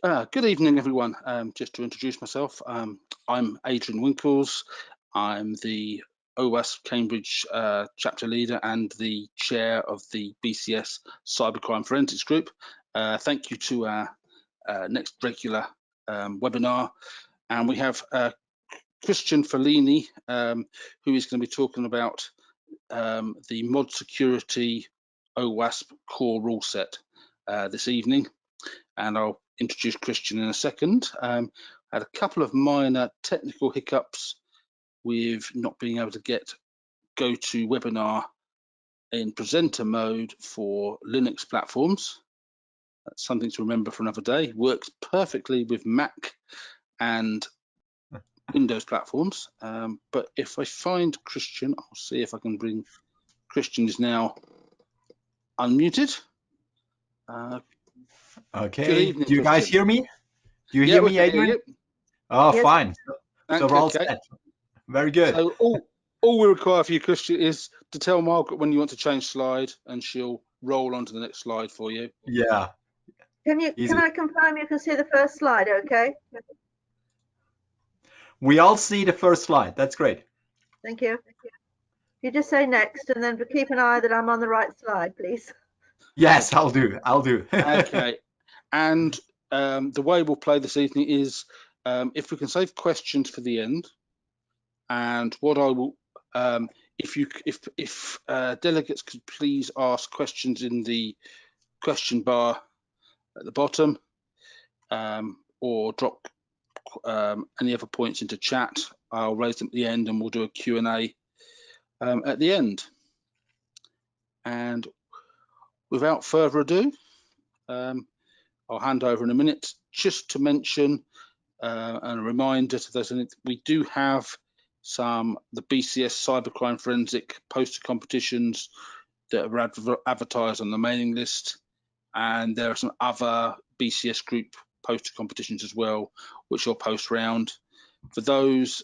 Good evening, everyone. Just to introduce myself, I'm Adrian Winkles. I'm the OWASP Cambridge chapter leader and the chair of the BCS Cybercrime Forensics Group. Thank you to our next regular webinar. And we have Christian Fellini, who is going to be talking about the ModSecurity OWASP core rule set this evening. And I'll introduce Christian in a second. I had a couple of minor technical hiccups with not being able to go to webinar in presenter mode for Linux platforms. That's something to remember for another day. Works perfectly with Mac and Windows platforms. But if I find Christian, I'll see if I can bring Christian is now unmuted. Okay. Good evening, do you guys Christian. hear me? Do you Yeah, hear me, Adrian? Hear you. Oh, Yes. fine. Thanks, So we're all okay. set. Very good. So all we require for you, Christian, is to tell Margaret when you want to change slide, and she'll roll on to the next slide for you. Yeah. Can I confirm you can see the first slide, okay? We all see the first slide. That's great. Thank you. You just say next and then keep an eye that I'm on the right slide, please. Yes, I'll do. Okay. And the way we'll play this evening is if we can save questions for the end, and what I will, if delegates could please ask questions in the question bar at the bottom, or drop any other points into chat, I'll raise them at the end and we'll do a Q&A at the end. And without further ado, I'll hand over in a minute. Just to mention and a reminder to those, we do have the BCS Cybercrime Forensic poster competitions that are advertised on the mailing list, and there are some other BCS group poster competitions as well, which I'll post round. For those,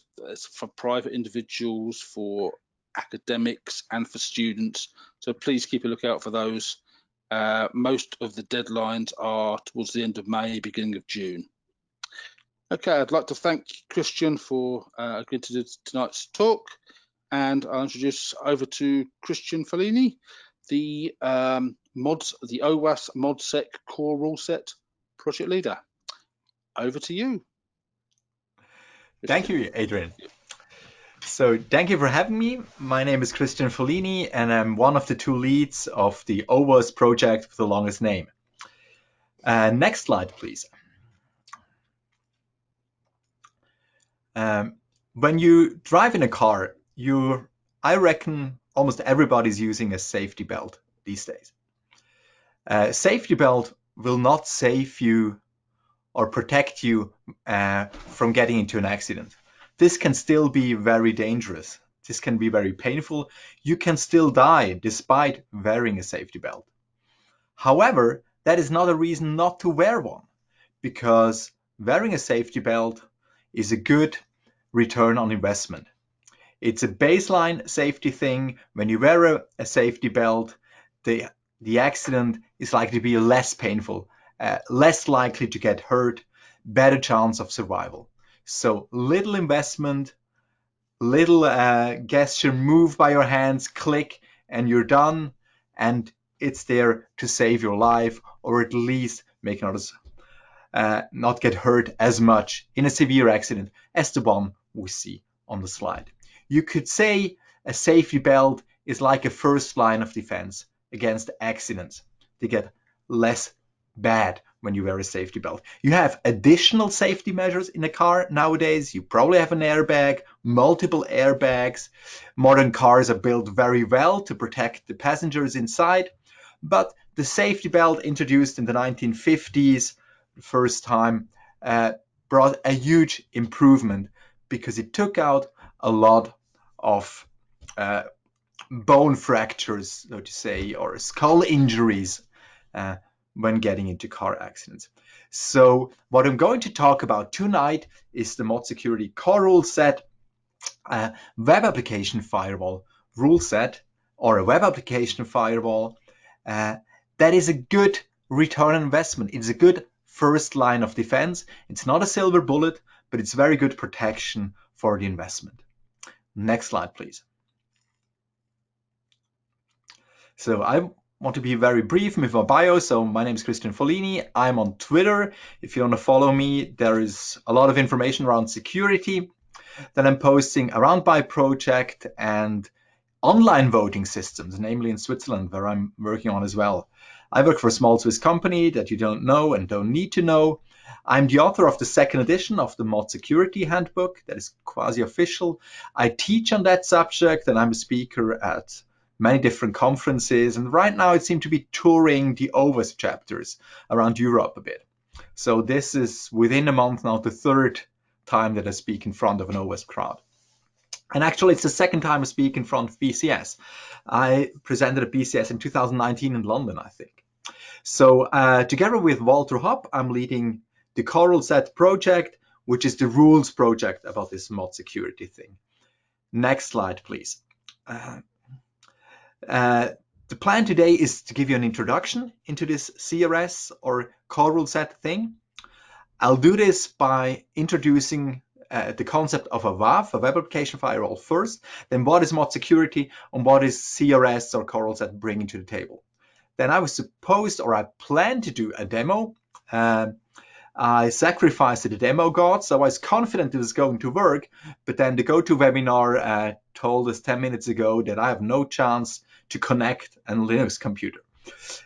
for private individuals, for academics, and for students. So please keep a lookout for those. Most of the deadlines are towards the end of May, beginning of June. Okay, I'd like to thank Christian for agreeing to do tonight's talk, and I'll introduce over to Christian Fellini, the OWASP ModSec core rule set project leader. Over to you. Thank you, Adrian. So thank you for having me. My name is Christian Fellini, and I'm one of the two leads of the OWASP project with the longest name. Next slide, please. When you drive in a car, I reckon almost everybody's using a safety belt these days. Safety belt will not save you or protect you from getting into an accident. This can still be very dangerous. This can be very painful. You can still die despite wearing a safety belt. However, that is not a reason not to wear one, because wearing a safety belt is a good return on investment. It's a baseline safety thing. When you wear a safety belt, the accident is likely to be less painful, less likely to get hurt, better chance of survival. So little investment, little gesture, move by your hands, click, and you're done. And it's there to save your life, or at least make others not get hurt as much in a severe accident as the one we see on the slide. You could say a safety belt is like a first line of defense against accidents. They get less bad when you wear a safety belt. You have additional safety measures in a car nowadays. You probably have an airbag, multiple airbags. Modern cars are built very well to protect the passengers inside. But the safety belt introduced in the 1950s, the first time, brought a huge improvement because it took out a lot of bone fractures, so to say, or skull injuries when getting into car accidents. So what I'm going to talk about tonight is the ModSecurity core rule set, web application firewall rule set, or a web application firewall that is a good return on investment. It's a good first line of defense. It's not a silver bullet, but it's very good protection for the investment. Next slide, please. So I want to be very brief with my bio. So my name is Christian Follini. I'm on Twitter. If you want to follow me, there is a lot of information around security that I'm posting around my project and online voting systems, namely in Switzerland, where I'm working on as well. I work for a small Swiss company that you don't know and don't need to know. I'm the author of the second edition of the ModSecurity handbook that is quasi-official. I teach on that subject and I'm a speaker at many different conferences. And right now I seem to be touring the OWASP chapters around Europe a bit. So this is within a month now the third time that I speak in front of an OWASP crowd. And actually, it's the second time I speak in front of BCS. I presented at BCS in 2019 in London, I think. So together with Walter Hopp, I'm leading the Coral Set project, which is the rules project about this mod security thing. Next slide, please. The plan today is to give you an introduction into this CRS or Coral Set thing. I'll do this by introducing the concept of a WAF, a web application firewall first, then what is mod security and what is CRS or Coral Set bringing to the table. Then I was supposed, or I planned to do a demo. I sacrificed the demo god, so I was confident it was going to work, but then the GoToWebinar told us 10 minutes ago that I have no chance to connect a Linux computer.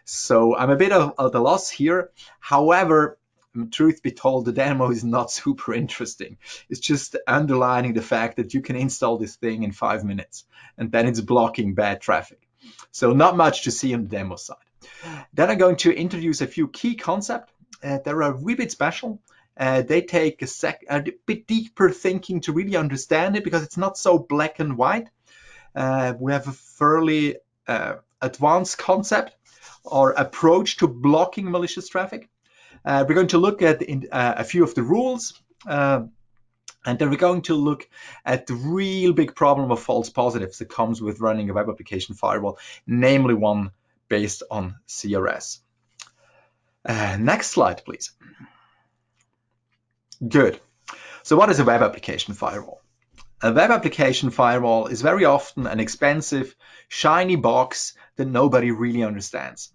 So I'm a bit at a loss here. However, truth be told, the demo is not super interesting. It's just underlining the fact that you can install this thing in 5 minutes and then it's blocking bad traffic. So not much to see on the demo side. Then I'm going to introduce a few key concepts. They're a wee bit special. They take a bit deeper thinking to really understand it because it's not so black and white. We have a fairly advanced concept or approach to blocking malicious traffic. We're going to look at a few of the rules, and then we're going to look at the real big problem of false positives that comes with running a web application firewall, namely one based on CRS. Next slide, please. Good. So what is a web application firewall? A web application firewall is very often an expensive, shiny box that nobody really understands.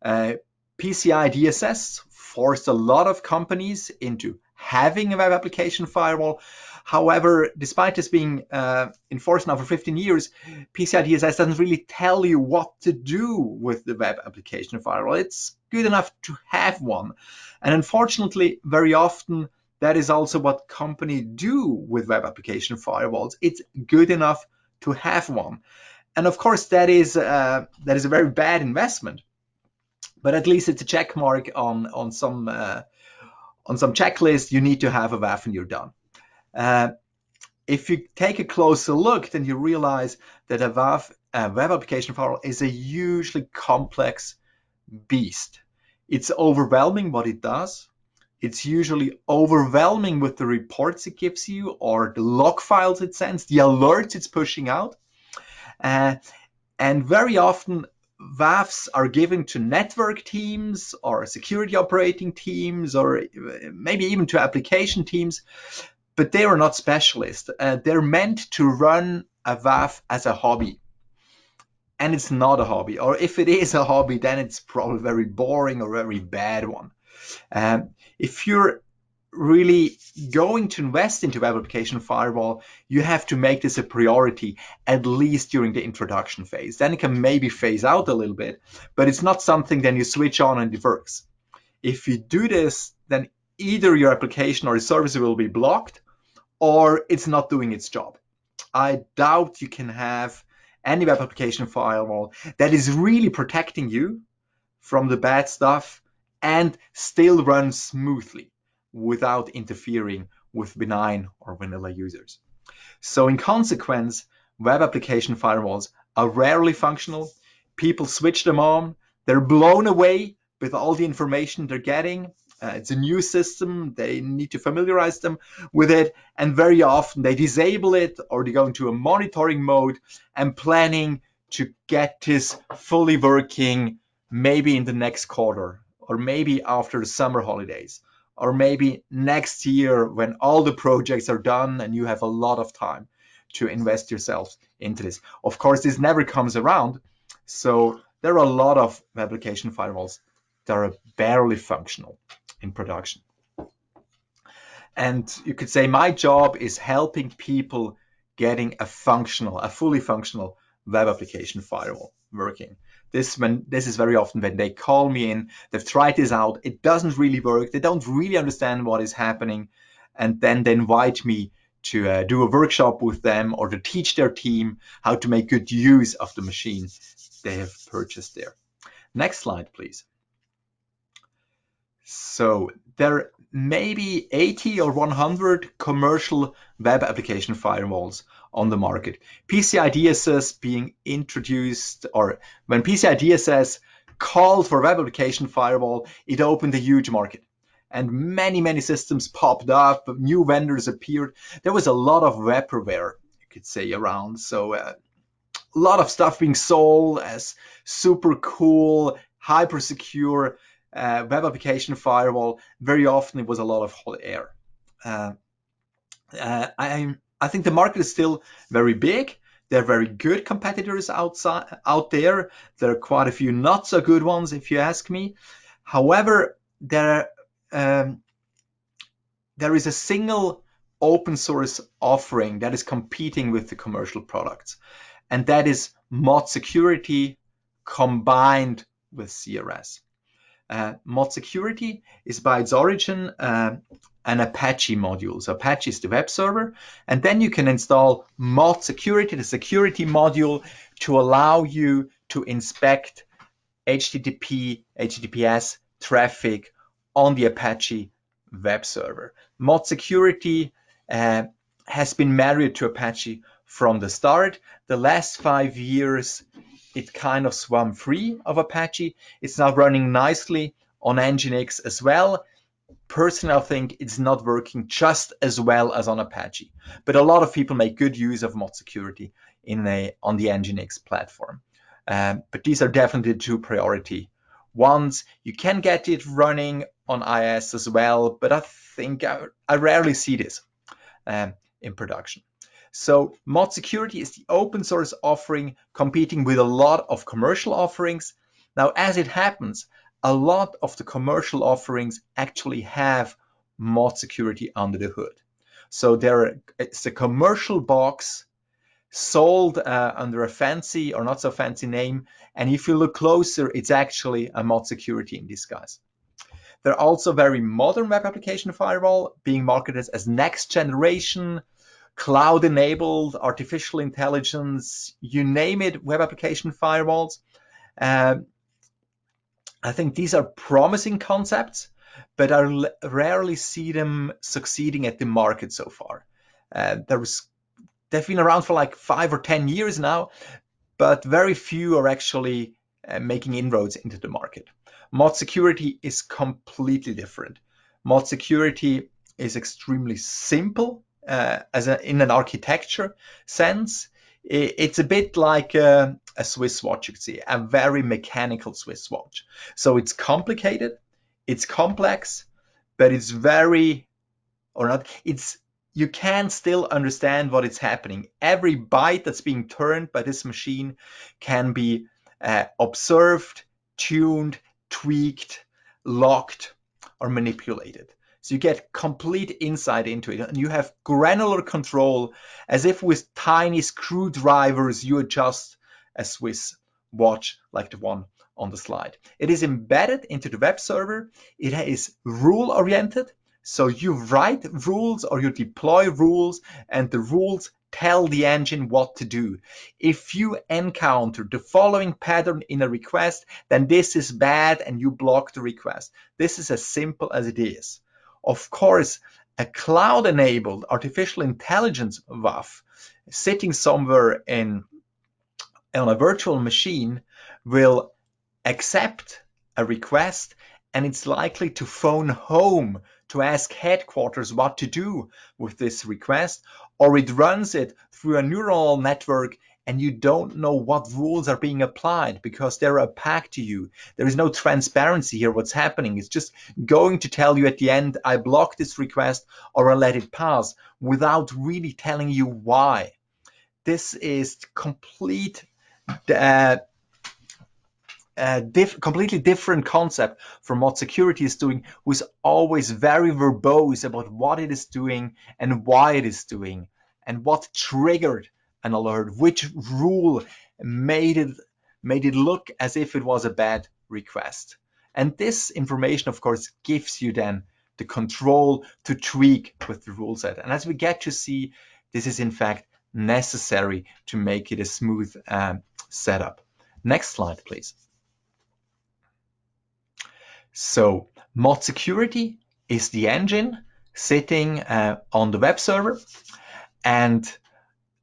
PCI DSS forced a lot of companies into having a web application firewall. However, despite this being enforced now for 15 years, PCI DSS doesn't really tell you what to do with the web application firewall. It's good enough to have one. And unfortunately, very often, that is also what companies do with web application firewalls. It's good enough to have one. And of course, that is a very bad investment. But at least it's a check mark on some checklist. You need to have a WAF and you're done. If you take a closer look, then you realize that a WAF, a web application firewall, is a hugely complex beast. It's overwhelming what it does. It's usually overwhelming with the reports it gives you or the log files it sends, the alerts it's pushing out. And very often, WAFs are given to network teams or security operating teams or maybe even to application teams, but they are not specialists. They're meant to run a WAF as a hobby. And it's not a hobby. Or if it is a hobby, then it's probably very boring or very bad one. If you're really going to invest into web application firewall, you have to make this a priority, at least during the introduction phase. Then it can maybe phase out a little bit, but it's not something then you switch on and it works. If you do this, then either your application or the service will be blocked or it's not doing its job. I doubt you can have any web application firewall that is really protecting you from the bad stuff and still runs smoothly without interfering with benign or vanilla users. So in consequence, web application firewalls are rarely functional. People switch them on. They're blown away with all the information they're getting. It's a new system. They need to familiarize them with it. And very often they disable it or they go into a monitoring mode and planning to get this fully working maybe in the next quarter or maybe after the summer holidays, or maybe next year when all the projects are done and you have a lot of time to invest yourself into this. Of course, this never comes around. So there are a lot of web application firewalls that are barely functional in production. And you could say my job is helping people getting a fully functional web application firewall working. This is very often when they call me in, they've tried this out, it doesn't really work, they don't really understand what is happening, and then they invite me to do a workshop with them or to teach their team how to make good use of the machine they have purchased there. Next slide, please. So there may be 80 or 100 commercial web application firewalls on the market. PCI DSS being introduced, or when PCI DSS called for web application firewall, it opened a huge market. And many systems popped up, new vendors appeared. There was a lot of vaporware, you could say, around. So a lot of stuff being sold as super cool, hyper secure web application firewall. Very often it was a lot of hot air. I think the market is still very big. There are very good competitors out there. There are quite a few not so good ones, if you ask me. However, there is a single open source offering that is competing with the commercial products, and that is ModSecurity combined with CRS. ModSecurity is by its origin an Apache module. So Apache is the web server, and then you can install ModSecurity, the security module, to allow you to inspect HTTP, HTTPS traffic on the Apache web server. ModSecurity has been married to Apache from the start. The last 5 years, it kind of swam free of Apache. It's now running nicely on Nginx as well. Personally, I think it's not working just as well as on Apache, but a lot of people make good use of ModSecurity on the Nginx platform. But these are definitely the two priority ones. You can get it running on IIS as well, but I think I rarely see this in production. So ModSecurity is the open source offering competing with a lot of commercial offerings. Now, as it happens, a lot of the commercial offerings actually have ModSecurity under the hood. So it's a commercial box sold under a fancy or not so fancy name. And if you look closer, it's actually a ModSecurity in disguise. There are also very modern web application firewall being marketed as next generation, cloud-enabled, artificial intelligence, you name it, web application firewalls. I think these are promising concepts, but I rarely see them succeeding at the market so far. They've been around for like 5 or 10 years now, but very few are actually making inroads into the market. ModSecurity is completely different. ModSecurity is extremely simple in an architecture sense. It's a bit like a Swiss watch, you could see, a very mechanical Swiss watch. So it's complicated, it's complex, but it's you can still understand what is happening. Every byte that's being turned by this machine can be observed, tuned, tweaked, locked, or manipulated. So you get complete insight into it, and you have granular control, as if with tiny screwdrivers you adjust a Swiss watch like the one on the slide. It is embedded into the web server. It is rule-oriented, so you write rules or you deploy rules, and the rules tell the engine what to do. If you encounter the following pattern in a request, then this is bad and you block the request. This is as simple as it is. Of course, a cloud-enabled artificial intelligence WAF sitting somewhere on a virtual machine will accept a request, and it's likely to phone home to ask headquarters what to do with this request, or it runs it through a neural network and you don't know what rules are being applied because they're opaque to you. There is no transparency here what's happening. It's just going to tell you at the end, I block this request or I let it pass, without really telling you why. This is completely different concept from what security is doing, who is always very verbose about what it is doing and why it is doing and what triggered an alert, which rule made it look as if it was a bad request. And this information, of course, gives you then the control to tweak with the rule set. And as we get to see, this is in fact necessary to make it a smooth setup. Next slide, please. So ModSecurity is the engine sitting on the web server, and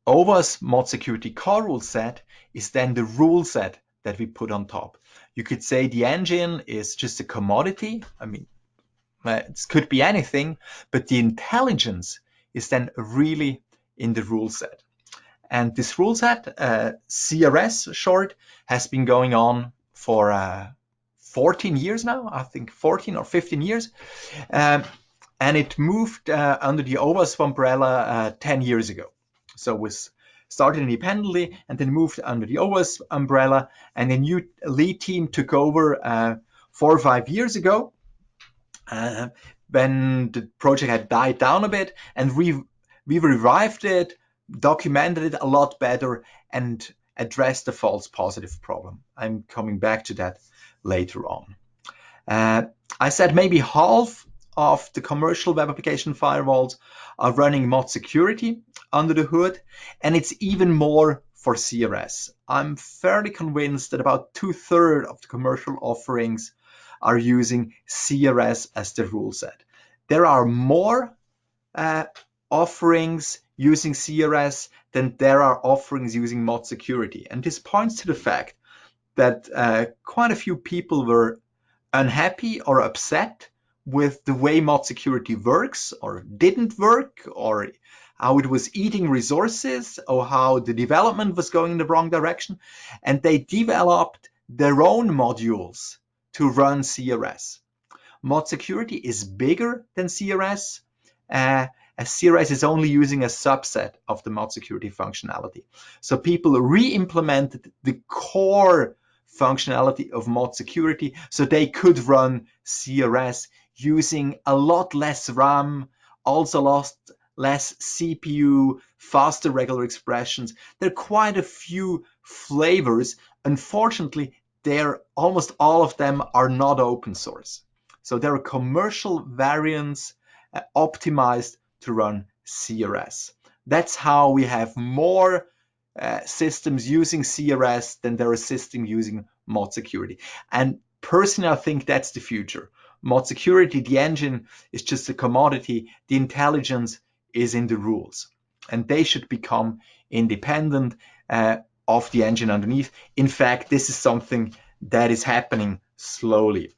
OWASP ModSecurity core rule set is then the rule set that we put on top. You could say the engine is just a commodity. I mean, it could be anything, but the intelligence is then really in the rule set. And this rule set, CRS short, has been going on for 14 years now, I think 14 or 15 years. And it moved under the OWASP umbrella 10 years ago. So it was started independently and then moved under the OWASP umbrella. And a new lead team took over 4 or 5 years ago when the project had died down a bit. And we revived it, documented it a lot better, and addressed the false positive problem. I'm coming back to that later on. I said maybe half of the commercial web application firewalls are running ModSecurity under the hood, and it's even more for CRS. I'm fairly convinced that about 2/3 of the commercial offerings are using CRS as the rule set. There are more offerings using CRS than there are offerings using ModSecurity, and this points to the fact that quite a few people were unhappy or upset with the way ModSecurity works or didn't work, or how it was eating resources, or how the development was going in the wrong direction. And they developed their own modules to run CRS. ModSecurity is bigger than CRS, as CRS is only using a subset of the ModSecurity functionality. So people re-implemented the core functionality of ModSecurity so they could run CRS using a lot less RAM, also less CPU, faster regular expressions. There are quite a few flavors. Unfortunately, almost all of them are not open source. So there are commercial variants optimized to run CRS. That's how we have more systems using CRS than there are systems using ModSecurity. And personally, I think that's the future. ModSecurity, the engine, is just a commodity. The intelligence is in the rules, and they should become independent of the engine underneath. In fact, this is something that is happening slowly,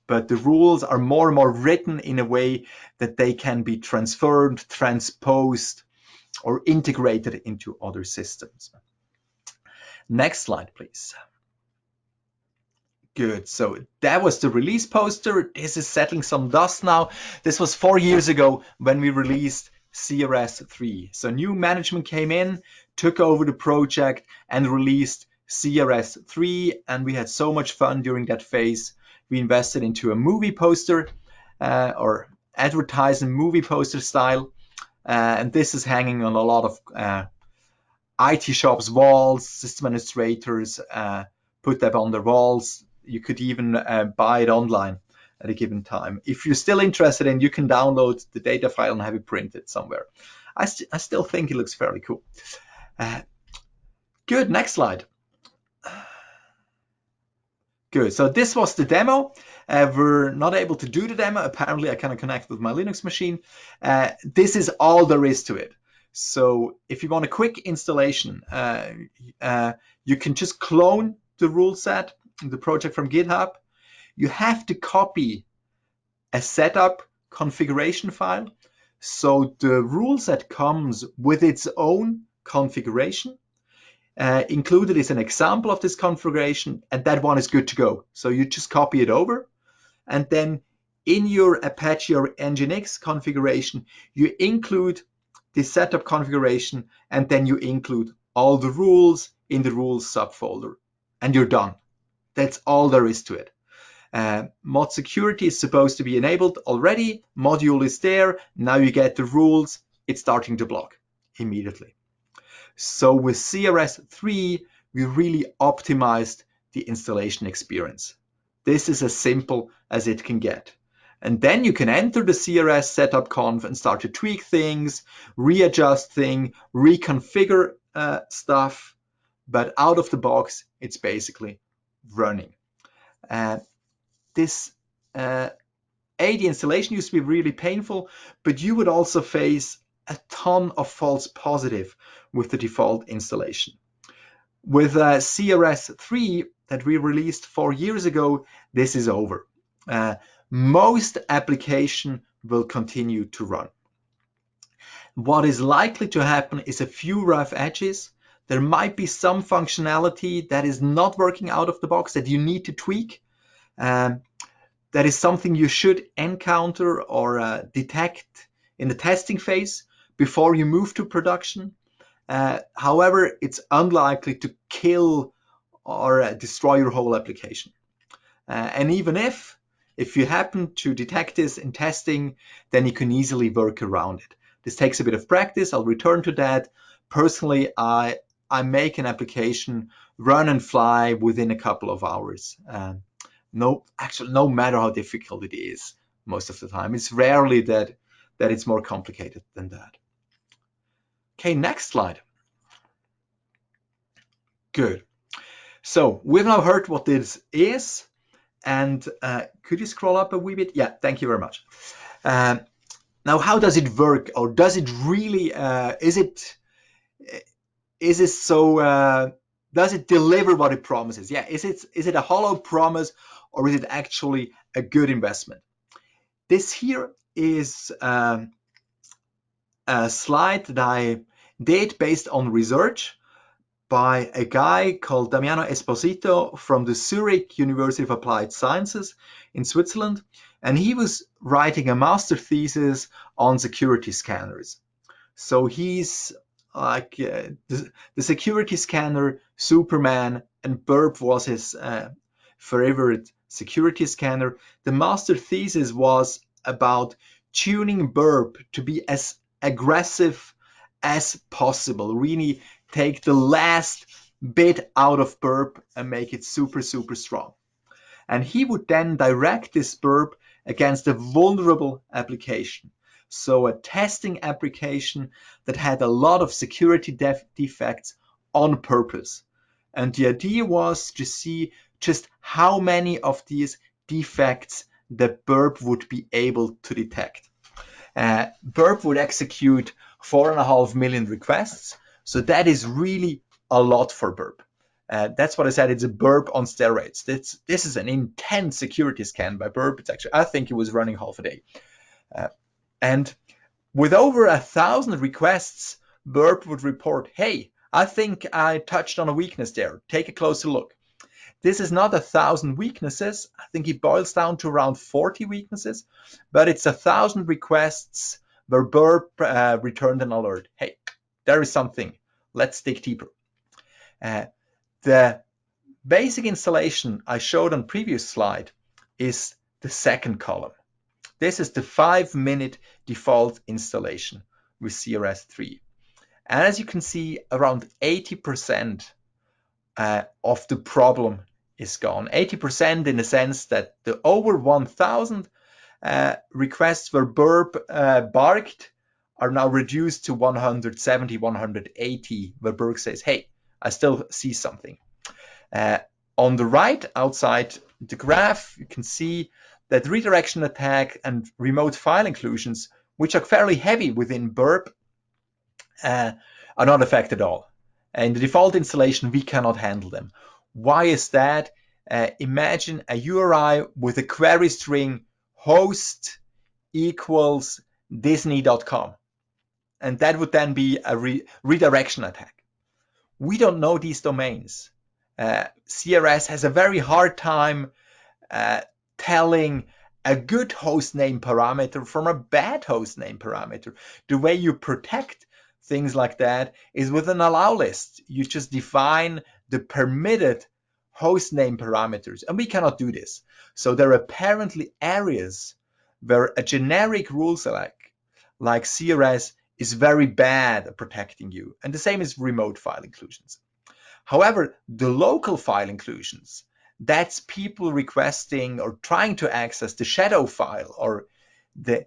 but the rules are more and more written in a way that they can be transferred, transposed, or integrated into other systems. Next slide, please. Good, so that was the release poster. This is settling some dust now. This was 4 years ago when we released CRS 3. So new management came in, took over the project and released CRS 3, and we had so much fun during that phase. We invested into a movie poster or advertising movie poster style, and this is hanging on a lot of IT shops' walls. System administrators put them on their walls. You could even buy it online at a given time. If you're still interested in, you can download the data file and have it printed somewhere. I still think it looks fairly cool. Good, next slide. Good, so this was the demo. We're not able to do the demo. Apparently I cannot connect with my Linux machine. This is all there is to it. So if you want a quick installation, you can just clone the rule set, the project from GitHub. You have to copy a setup configuration file. So the rule set comes with its own configuration. included is an example of this configuration, and that one is good to go. So you just copy it over, and then in your Apache or Nginx configuration, you include the setup configuration, and then you include all the rules in the rules subfolder, and you're done. That's all there is to it. ModSecurity is supposed to be enabled already. Module is there. Now you get the rules. It's starting to block immediately. So with CRS 3, we really optimized the installation experience. This is as simple as it can get. And then you can enter the CRS setup conf and start to tweak things, readjust things, reconfigure stuff. But out of the box, it's basically running. This AD installation used to be really painful, but you would also face a ton of false positive with the default installation. With CRS 3 that we released 4 years ago, this is over. Most application will continue to run. What is likely to happen is a few rough edges. There might be some functionality that is not working out of the box that you need to tweak. That is something you should encounter or detect in the testing phase before you move to production. However, it's unlikely to kill or destroy your whole application. And even if you happen to detect this in testing, then you can easily work around it. This takes a bit of practice. I'll return to that. Personally, I make an application run and fly within a couple of hours. No matter how difficult it is, most of the time. It's rarely that it's more complicated than that. Okay, next slide. Good. So we've now heard what this is. And could you scroll up a wee bit? Yeah, thank you very much. Now, how does it work? Or does it really, does it deliver what it promises? Yeah, is it a hollow promise, or is it actually a good investment? This here is a slide that I did based on research by a guy called Damiano Esposito from the Zurich University of Applied Sciences in Switzerland. And he was writing a master thesis on security scanners. So he's like the security scanner Superman, and Burp was his favorite security scanner. The master thesis was about tuning Burp to be as aggressive as possible, really take the last bit out of Burp and make it super, super strong. And he would then direct this Burp against a vulnerable application. So a testing application that had a lot of security defects on purpose. And the idea was to see just how many of these defects the Burp would be able to detect. Burp would execute 4.5 million requests. So that is really a lot for Burp. That's what I said. It's a Burp on steroids. This is an intense security scan by Burp. It's actually, I think it was running half a day. And with over 1,000 requests, Burp would report, hey, I think I touched on a weakness there. Take a closer look. This is not 1,000 weaknesses. I think it boils down to around 40 weaknesses, but it's 1,000 requests where Burp returned an alert. Hey, there is something. Let's dig deeper. The basic installation I showed on previous slide is the second column. This is the 5-minute default installation with CRS 3. And as you can see, around 80% of the problem is gone. 80% in the sense that the over 1,000 requests where Burp barked are now reduced to 170, 180, where Burp says, hey, I still see something. On the right, outside the graph, you can see that redirection attack and remote file inclusions, which are fairly heavy within Burp, are not affected at all. In the default installation, we cannot handle them. Why is that? Imagine a URI with a query string host equals disney.com. And that would then be a redirection attack. we don't know these domains. CRS has a very hard time telling a good hostname parameter from a bad hostname parameter. The way you protect things like that is with an allow list. You just define the permitted hostname parameters, and we cannot do this. So there are apparently areas where a generic rule select like CRS is very bad at protecting you, and the same is remote file inclusions. However, the local file inclusions, that's people requesting or trying to access the shadow file or the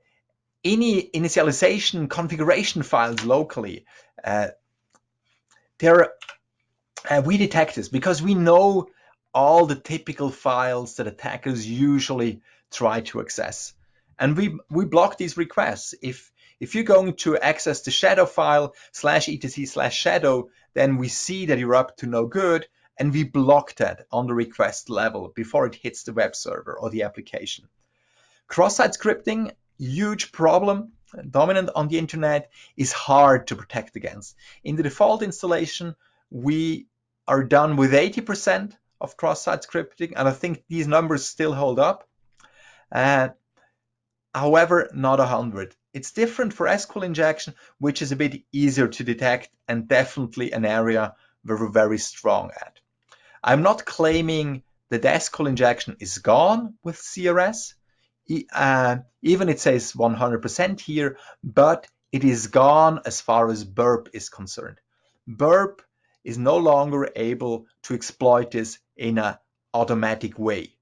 initialization configuration files locally. We detect this because we know all the typical files that attackers usually try to access. And we block these requests. If you're going to access the shadow file /etc/shadow, then we see that you're up to no good, and we block that on the request level before it hits the web server or the application. Cross-site scripting, huge problem, dominant on the internet, is hard to protect against. In the default installation, we are done with 80% of cross-site scripting, and I think these numbers still hold up. However, not 100. It's different for SQL injection, which is a bit easier to detect and definitely an area where we're very strong at. I'm not claiming that SQL injection is gone with CRS. Even it says 100% here, but it is gone as far as burp is concerned. Burp is no longer able to exploit this in an automatic way.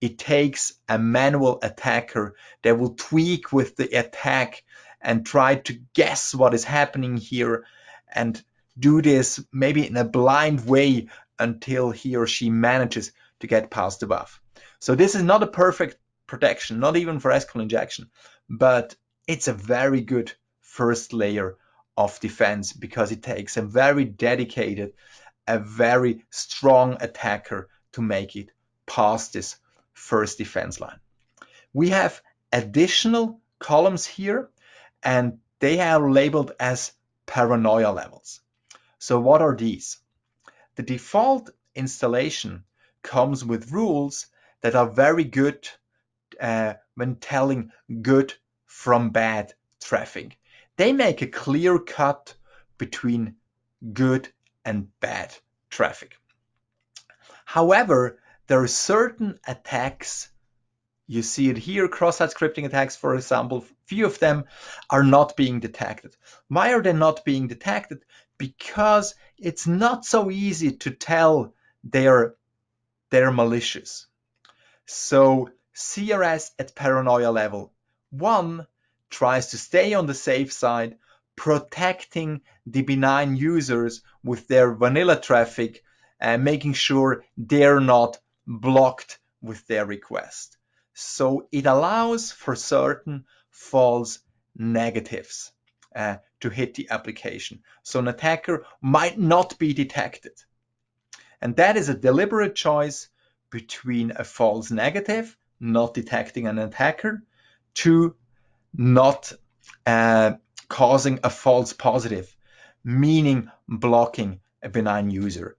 It takes a manual attacker that will tweak with the attack and try to guess what is happening here and do this maybe in a blind way until he or she manages to get past the buff. So this is not a perfect protection, not even for SQL injection, but it's a very good first layer of defense because it takes a very dedicated, a very strong attacker to make it past this first defense line. We have additional columns here, and they are labeled as paranoia levels. So what are these? The default installation comes with rules that are very good when telling good from bad traffic. They make a clear cut between good and bad traffic. However, there are certain attacks, you see it here, cross-site scripting attacks, for example, few of them are not being detected. Why are they not being detected? Because it's not so easy to tell they're malicious. So CRS at paranoia level 1 tries to stay on the safe side, protecting the benign users with their vanilla traffic and making sure they're not blocked with their request. So it allows for certain false negatives to hit the application. So an attacker might not be detected. And that is a deliberate choice between a false negative, not detecting an attacker, to not causing a false positive, meaning blocking a benign user.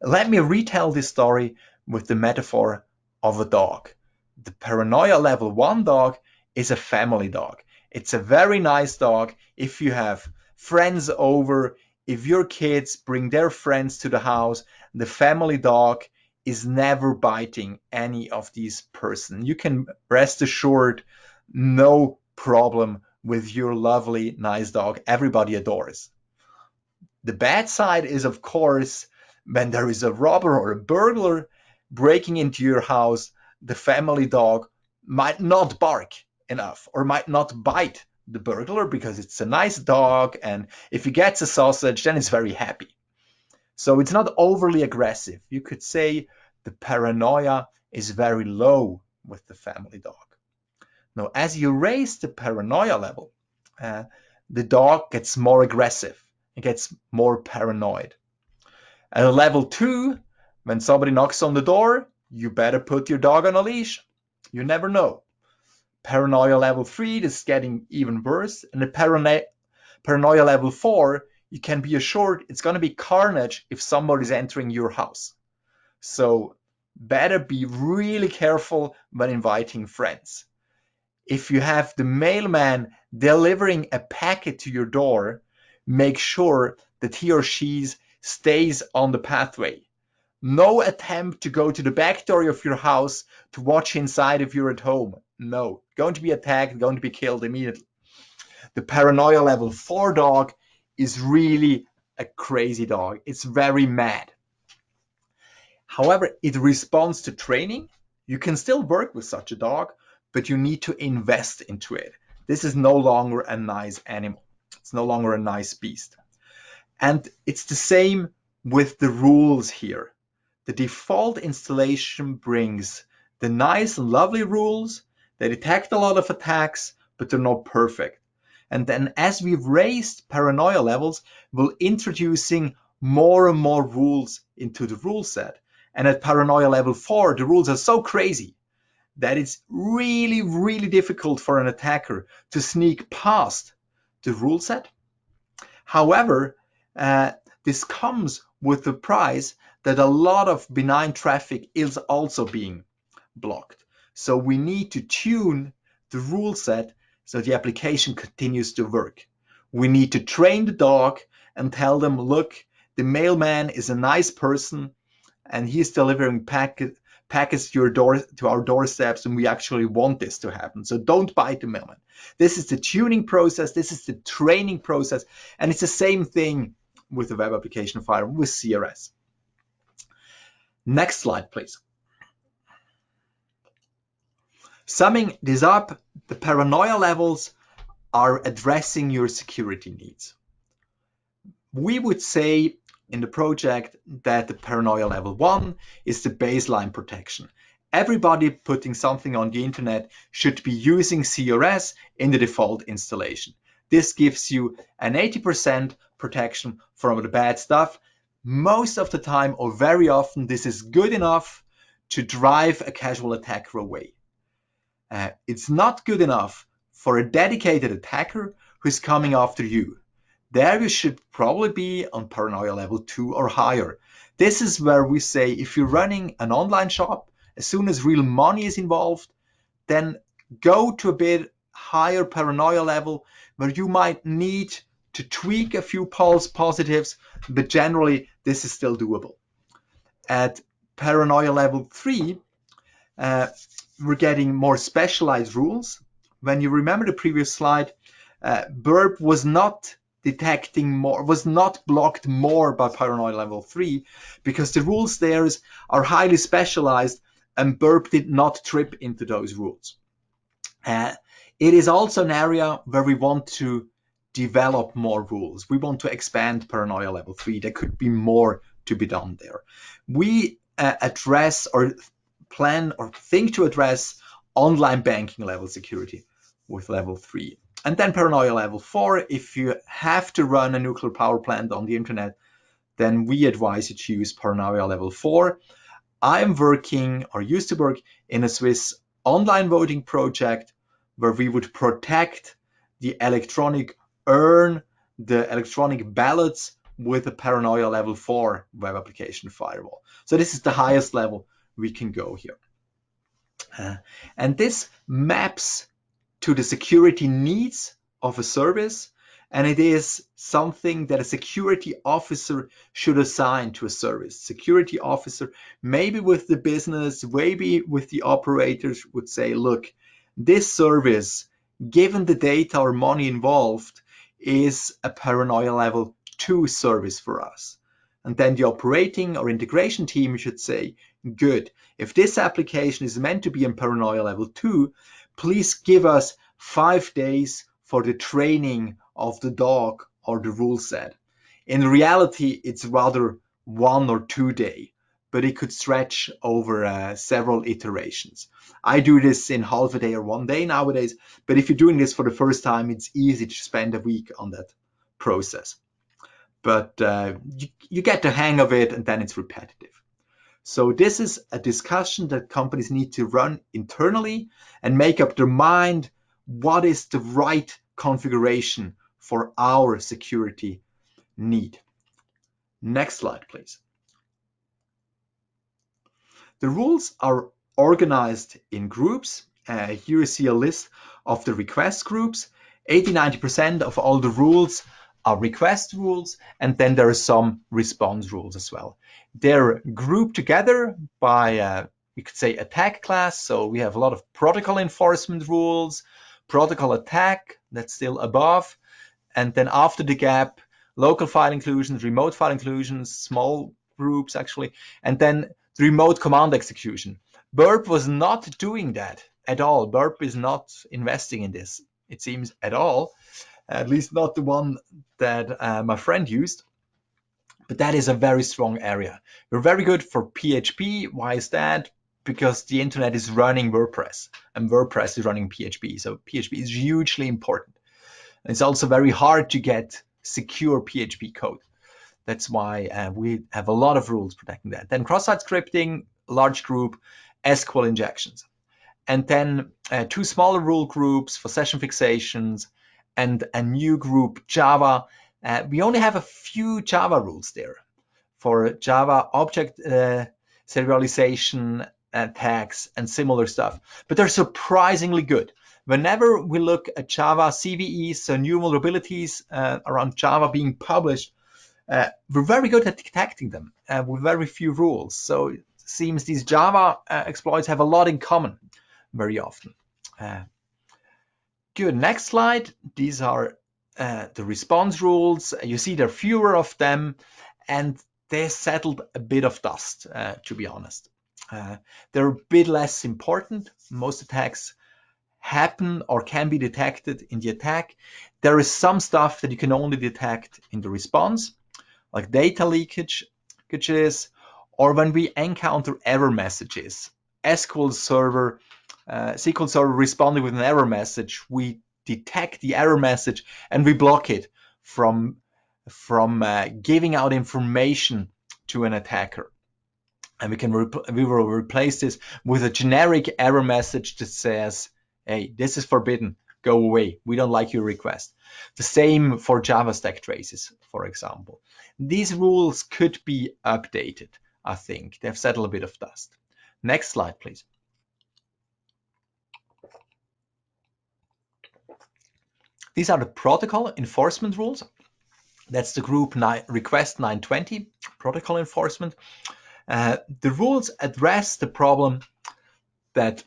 Let me retell this story with the metaphor of a dog. The paranoia level 1 dog is a family dog. It's a very nice dog. If you have friends over, if your kids bring their friends to the house, the family dog is never biting any of these persons. You can rest assured, no problem with your lovely, nice dog. Everybody adores. The bad side is, of course, when there is a robber or a burglar breaking into your house, the family dog might not bark enough or might not bite the burglar because it's a nice dog, and if he gets a sausage, then it's very happy. So it's not overly aggressive. You could say the paranoia is very low with the family dog. Now, as you raise the paranoia level, the dog gets more aggressive. It gets more paranoid. At level 2, when somebody knocks on the door, you better put your dog on a leash. You never know. Paranoia level 3 is getting even worse, and the paranoia level 4, you can be assured it's going to be carnage if somebody's entering your house. So better be really careful when inviting friends. If you have the mailman delivering a packet to your door, make sure that he or she stays on the pathway. No attempt to go to the back door of your house to watch inside if you're at home. No, going to be attacked, going to be killed immediately. The Paranoia level 4 dog is really a crazy dog. It's very mad. However, it responds to training. You can still work with such a dog, but you need to invest into it. This is no longer a nice animal. It's no longer a nice beast. And it's the same with the rules here. The default installation brings the nice and lovely rules. They detect a lot of attacks, but they're not perfect. And then as we've raised Paranoia levels, we're introducing more and more rules into the rule set. And at Paranoia level 4, the rules are so crazy that it's really, really difficult for an attacker to sneak past the rule set. However, this comes with the price that a lot of benign traffic is also being blocked. So we need to tune the rule set so the application continues to work. We need to train the dog and tell them, look, the mailman is a nice person and he's delivering packets to our doorsteps, and we actually want this to happen. So don't bite the mailman. This is the tuning process. This is the training process. And it's the same thing with the web application firewall, with CRS. Next slide, please. Summing this up, the Paranoia levels are addressing your security needs. We would say in the project that the Paranoia level 1 is the baseline protection. Everybody putting something on the internet should be using CRS in the default installation. This gives you an 80% protection from the bad stuff. Most of the time, or very often, this is good enough to drive a casual attacker away. It's not good enough for a dedicated attacker who's coming after you. There you should probably be on Paranoia level 2 or higher. This is where we say if you're running an online shop, as soon as real money is involved, then go to a bit higher Paranoia level where you might need to tweak a few false positives, but generally this is still doable. At Paranoia level 3, we're getting more specialized rules. When you remember the previous slide, burp was not detecting more, was not blocked more by Paranoia level 3 because the rules there are highly specialized and burp did not trip into those rules. It is also an area where we want to develop more rules. We want to expand Paranoia level 3. There could be more to be done there. We address or plan or think to address online banking level security with level 3. And then Paranoia level 4, if you have to run a nuclear power plant on the internet, then we advise you to use Paranoia level 4. I'm working or used to work in a Swiss online voting project where we would protect the electronic urn, the electronic ballots with a Paranoia level 4 web application firewall. So this is the highest level we can go here. And this maps to the security needs of a service, and it is something that a security officer should assign to a service. Security officer, maybe with the business, maybe with the operators, would say, look, this service, given the data or money involved, is a Paranoia level 2 service for us. And then the operating or integration team should say, good, if this application is meant to be in Paranoia level 2, please give us 5 days for the training of the dog or the rule set. In reality, it's rather 1 or 2 days, but it could stretch over several iterations. I do this in half a day or 1 day nowadays, but if you're doing this for the first time, it's easy to spend a week on that process. But you get the hang of it, and then it's repetitive. So this is a discussion that companies need to run internally and make up their mind what is the right configuration for our security need. Next slide, please. The rules are organized in groups. Here you see a list of the request groups. 80–90% of all the rules are request rules, and then there are some response rules as well. They're grouped together by, we could say, attack class. So we have a lot of protocol enforcement rules, protocol attack, that's still above, and then after the gap, local file inclusions, remote file inclusions, small groups actually, and then the remote command execution. Burp was not doing that at all. Burp is not investing in this, it seems, at all. At least not the one that my friend used. But that is a very strong area. We're very good for PHP. Why is that? Because the internet is running WordPress, and WordPress is running PHP. So PHP is hugely important. It's also very hard to get secure PHP code. That's why we have a lot of rules protecting that. Then cross-site scripting, large group, SQL injections. And then two smaller rule groups for session fixations and a new group, Java. We only have a few Java rules there for Java object serialization tags and similar stuff. But they're surprisingly good. Whenever we look at Java CVEs, so new vulnerabilities around Java being published, we're very good at detecting them with very few rules. So it seems these Java exploits have a lot in common very often. Good, next slide. These are the response rules. You see there are fewer of them, and they settled a bit of dust, to be honest. They're a bit less important. Most attacks happen or can be detected in the attack. There is some stuff that you can only detect in the response, like data leakages, or when we encounter error messages. SQL Server responding with an error message, we detect the error message and we block it from giving out information to an attacker. And we will replace this with a generic error message that says, hey, this is forbidden, go away, we don't like your request. The same for Java stack traces, for example. These rules could be updated, I think. They've settled a bit of dust. Next slide, please. These are the protocol enforcement rules. That's the group request 920, protocol enforcement. The rules address the problem that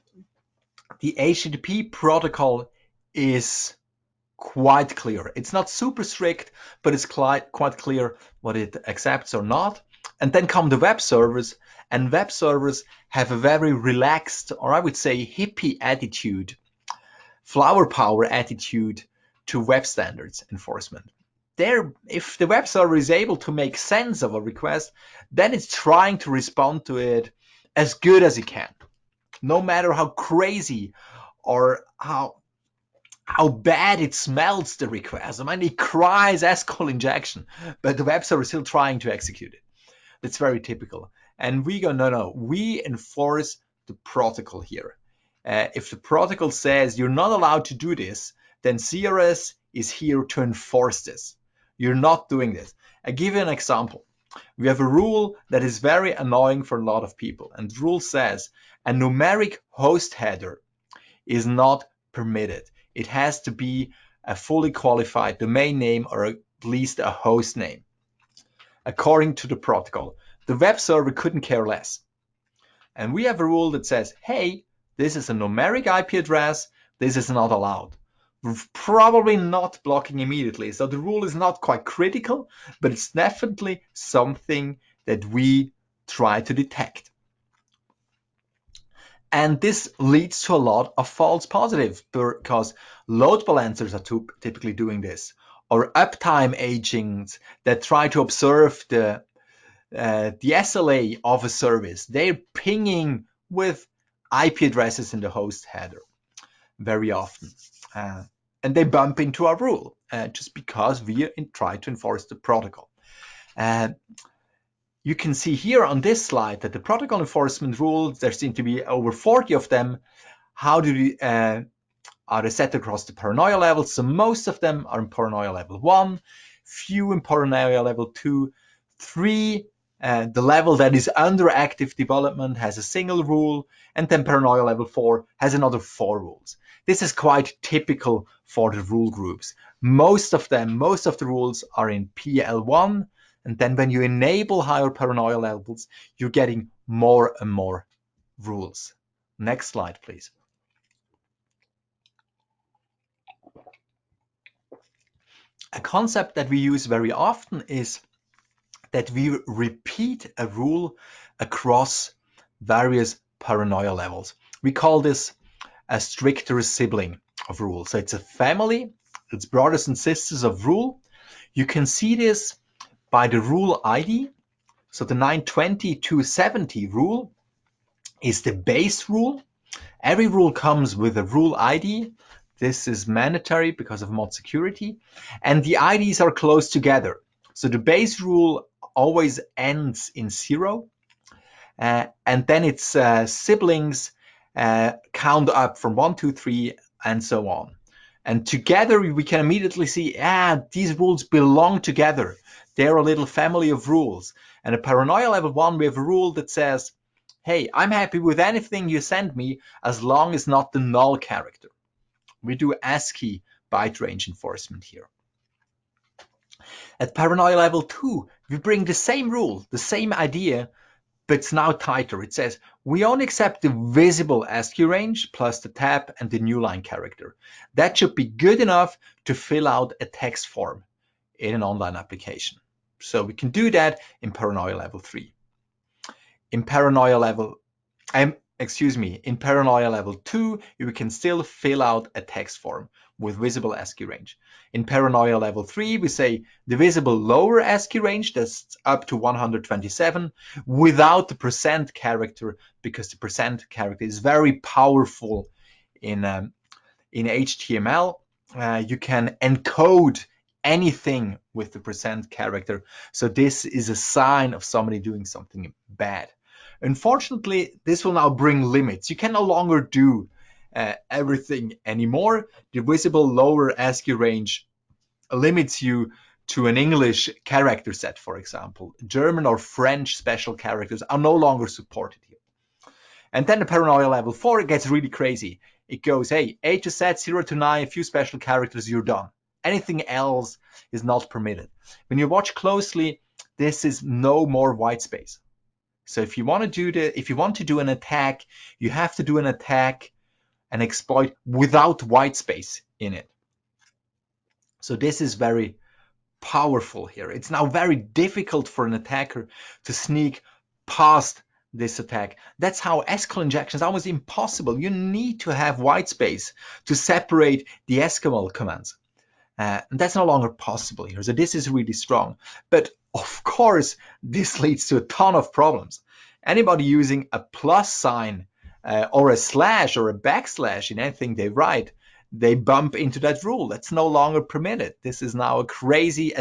the HTTP protocol is quite clear. It's not super strict, but it's quite clear what it accepts or not. And then come the web servers, and web servers have a very relaxed, or I would say hippie attitude, flower power attitude to web standards enforcement. If the web server is able to make sense of a request, then it's trying to respond to it as good as it can, no matter how crazy or how bad it smells, the request. I mean, it cries SQL injection, but the web server is still trying to execute it. That's very typical. And we go, no, we enforce the protocol here. If the protocol says you're not allowed to do this, then CRS is here to enforce this. You're not doing this. I give you an example. We have a rule that is very annoying for a lot of people. And the rule says a numeric host header is not permitted. It has to be a fully qualified domain name or at least a host name. According to the protocol, the web server couldn't care less. And we have a rule that says, hey, this is a numeric IP address. This is not allowed. We're probably not blocking immediately. So the rule is not quite critical, but it's definitely something that we try to detect. And this leads to a lot of false positives because load balancers are typically doing this, or uptime agents that try to observe the SLA of a service. They're pinging with IP addresses in the host header very often. And they bump into our rule just because we try to enforce the protocol. You can see here on this slide that the protocol enforcement rules, there seem to be over 40 of them. How do we, are they set across the Paranoia levels? So most of them are in Paranoia level 1. few in Paranoia level 2, 3, the level that is under active development has a single rule, and then Paranoia level 4 has another 4 rules. This is quite typical for the rule groups. Most of the rules are in PL1, and then when you enable higher Paranoia levels, you're getting more and more rules. Next slide, please. A concept that we use very often is that we repeat a rule across various Paranoia levels. We call this a stricter sibling of rules. So it's a family, it's brothers and sisters of rule. You can see this by the rule ID. So the 920.270 rule is the base rule. Every rule comes with a rule ID. This is mandatory because of ModSecurity, and the IDs are close together. So the base rule always ends in 0, and then its siblings count up from 1, 2, 3, and so on. And together we can immediately see, these rules belong together. They're a little family of rules. And at Paranoia level 1, we have a rule that says, hey, I'm happy with anything you send me as long as not the null character. We do ASCII byte range enforcement here. At Paranoia level 2, we bring the same rule, the same idea, but it's now tighter. It says we only accept the visible ASCII range plus the tab and the new line character. That should be good enough to fill out a text form in an online application. So we can do that in Paranoia level 3. In Paranoia level, in Paranoia level 2, you can still fill out a text form with visible ASCII range. In Paranoia level 3, we say the visible lower ASCII range, that's up to 127, without the % character, because the % character is very powerful in HTML. You can encode anything with the % character. So this is a sign of somebody doing something bad. Unfortunately, this will now bring limits. You can no longer do everything anymore. The visible lower ASCII range limits you to an English character set, for example. German or French special characters are no longer supported here. And then the Paranoia level 4, it gets really crazy. It goes, hey, A to Z, 0 to 9, a few special characters, you're done. Anything else is not permitted. When you watch closely, this is no more white space. So if you want to do an attack, you have to do an attack, an exploit without white space in it. So this is very powerful here. It's now very difficult for an attacker to sneak past this attack. That's how SQL injection is almost impossible. You need to have white space to separate the SQL commands. And that's no longer possible here. So this is really strong. But of course, this leads to a ton of problems. Anybody using a plus sign or a slash or a backslash in anything they write, they bump into that rule. That's no longer permitted. This is now a crazy,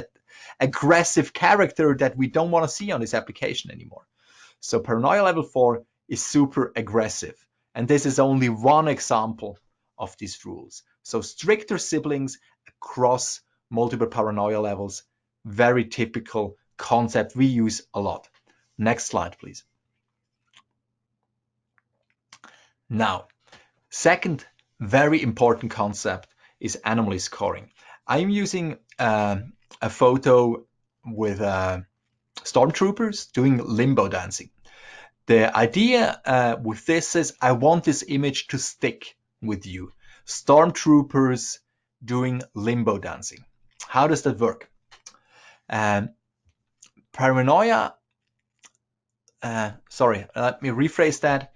aggressive character that we don't want to see on this application anymore. So Paranoia level 4 is super aggressive. And this is only one example of these rules. So stricter siblings across multiple Paranoia levels, very typical concept we use a lot. Next slide, please. Now, second very important concept is anomaly scoring. I'm using a photo with stormtroopers doing limbo dancing. The idea with this is I want this image to stick with you. Stormtroopers doing limbo dancing. How does that work? Paranoia, let me rephrase that.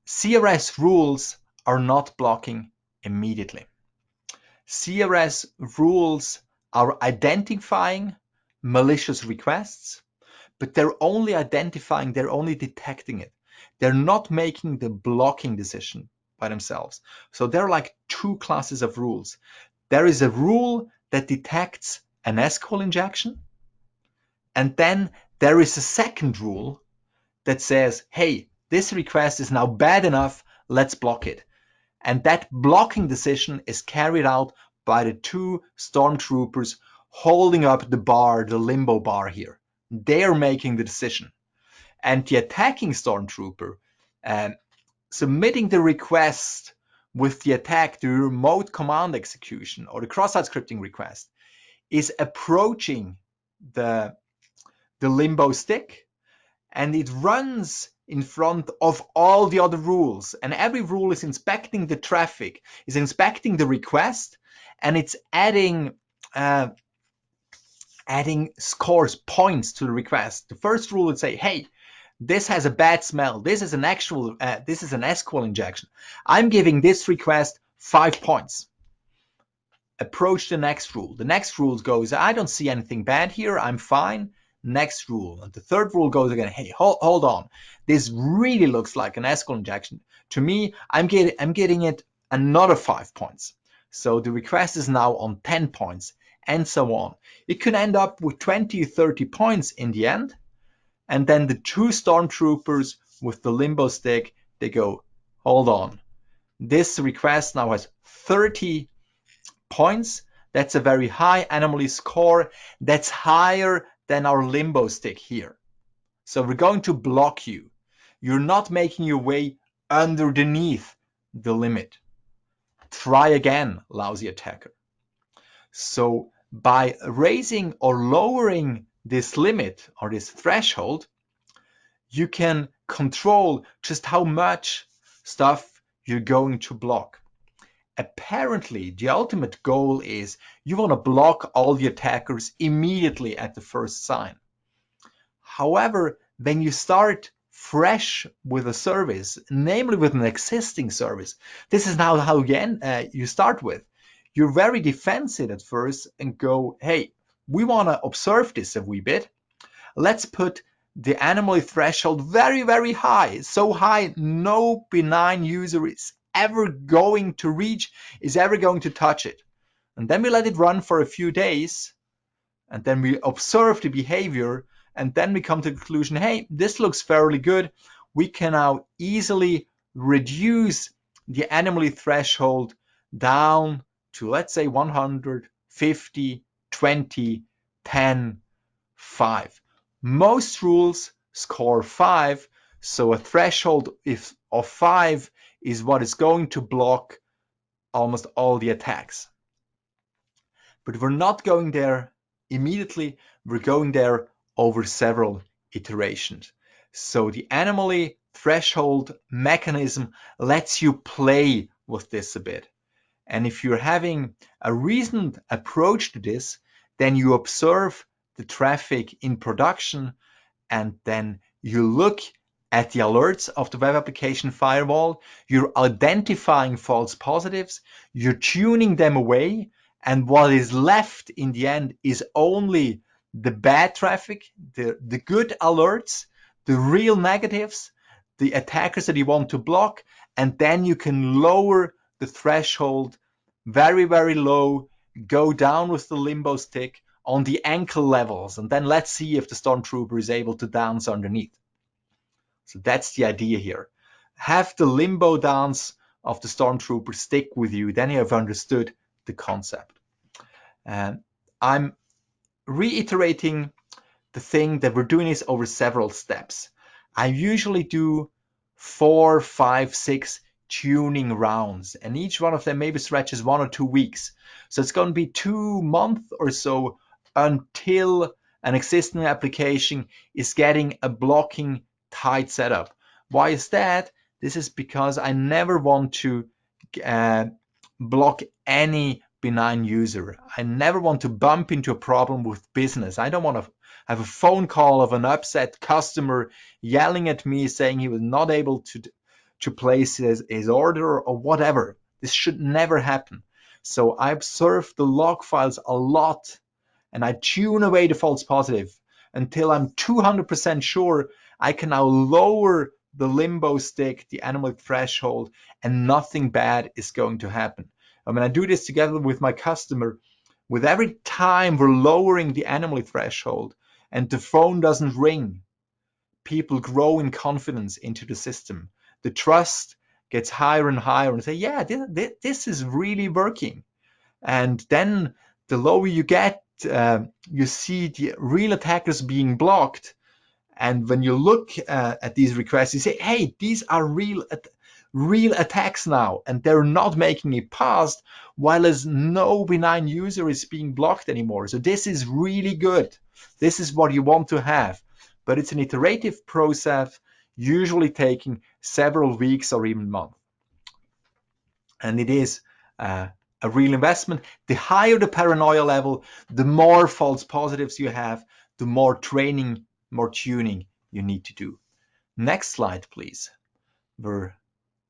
CRS rules are not blocking immediately. CRS rules are identifying malicious requests, but they're only identifying, they're only detecting it. They're not making the blocking decision by themselves. So there are like two classes of rules. There is a rule that detects an SQL injection, and then there is a second rule that says, hey, this request is now bad enough, let's block it. And that blocking decision is carried out by the two stormtroopers holding up the bar, the limbo bar here. They're making the decision. And the attacking stormtrooper submitting the request with the attack, the remote command execution or the cross-site scripting request is approaching the limbo stick, and it runs in front of all the other rules, and every rule is inspecting the traffic, is inspecting the request, and it's adding scores, points to the request. The first rule would say, hey, this has a bad smell. This is an SQL injection. I'm giving this request 5 points. Approach the next rule. The next rule goes, I don't see anything bad here. I'm fine. Next rule. And the third rule goes again, hey, hold on. This really looks like an SQL injection. To me, I'm getting it another 5 points. So the request is now on 10 points and so on. It could end up with 20, 30 points in the end. And then the two stormtroopers with the limbo stick, they go, hold on. This request now has 30 points. That's a very high anomaly score. That's higher than our limbo stick here. So we're going to block you. You're not making your way underneath the limit. Try again, lousy attacker. So by raising or lowering this limit or this threshold, you can control just how much stuff you're going to block. Apparently, the ultimate goal is you want to block all the attackers immediately at the first sign. However, when you start fresh with a service, namely with an existing service, this is now how you start with. You're very defensive at first and go, hey, we want to observe this a wee bit. Let's put the anomaly threshold very, very high, so high no benign user is ever going to reach, is ever going to touch it. And then we let it run for a few days, and then we observe the behavior, and then we come to the conclusion, hey, this looks fairly good. We can now easily reduce the anomaly threshold down to, let's say, 100, 50, 20, 10, 5. Most rules score 5, so a threshold of 5 is what is going to block almost all the attacks. But we're not going there immediately, we're going there over several iterations. So the anomaly threshold mechanism lets you play with this a bit. And if you're having a reasoned approach to this, then you observe the traffic in production, and then you look at the alerts of the web application firewall, you're identifying false positives, you're tuning them away, and what is left in the end is only the bad traffic, the good alerts, the real negatives, the attackers that you want to block, and then you can lower the threshold very, very low, go down with the limbo stick on the ankle levels, and then let's see if the stormtrooper is able to dance underneath. So that's the idea here. Have the limbo dance of the stormtrooper stick with you, then you have understood the concept. I'm reiterating the thing that we're doing this over several steps. I usually do 4, 5, 6 tuning rounds, and each one of them maybe stretches 1 or 2 weeks. So it's going to be 2 months or so until an existing application is getting a blocking tight setup. Why is that? This is because I never want to block any benign user. I never want to bump into a problem with business. I don't want to have a phone call of an upset customer yelling at me saying he was not able to place his order or whatever. This should never happen. So I observe the log files a lot, and I tune away the false positive until I'm 200% sure I can now lower the limbo stick, the anomaly threshold, and nothing bad is going to happen. I mean, I do this together with my customer. With every time we're lowering the anomaly threshold and the phone doesn't ring, people grow in confidence into the system. The trust gets higher and higher and say, yeah, this is really working. And then the lower you get, you see the real attackers being blocked. And when you look at these requests, you say, hey, these are real attacks now, and they're not making it past, while as no benign user is being blocked anymore. So this is really good. This is what you want to have. But it's an iterative process, usually taking several weeks or even months. And it is a real investment. The higher the paranoia level, the more false positives you have, the more training, more tuning you need to do. Next slide, please. We're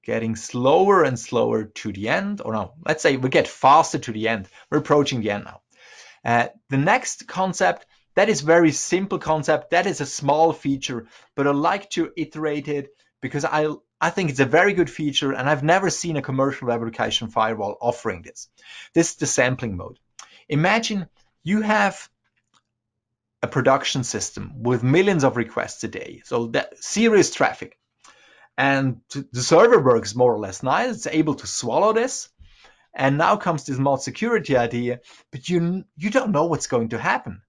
getting slower and slower to the end, or no, let's say we get faster to the end. We're approaching the end now. The next concept, that is very simple concept. That is a small feature, but I like to iterate it because I think it's a very good feature, and I've never seen a commercial application firewall offering this. This is the sampling mode. Imagine you have a production system with millions of requests a day, so that serious traffic. And the server works more or less nice. It's able to swallow this. And now comes this ModSecurity idea, but you don't know what's going to happen.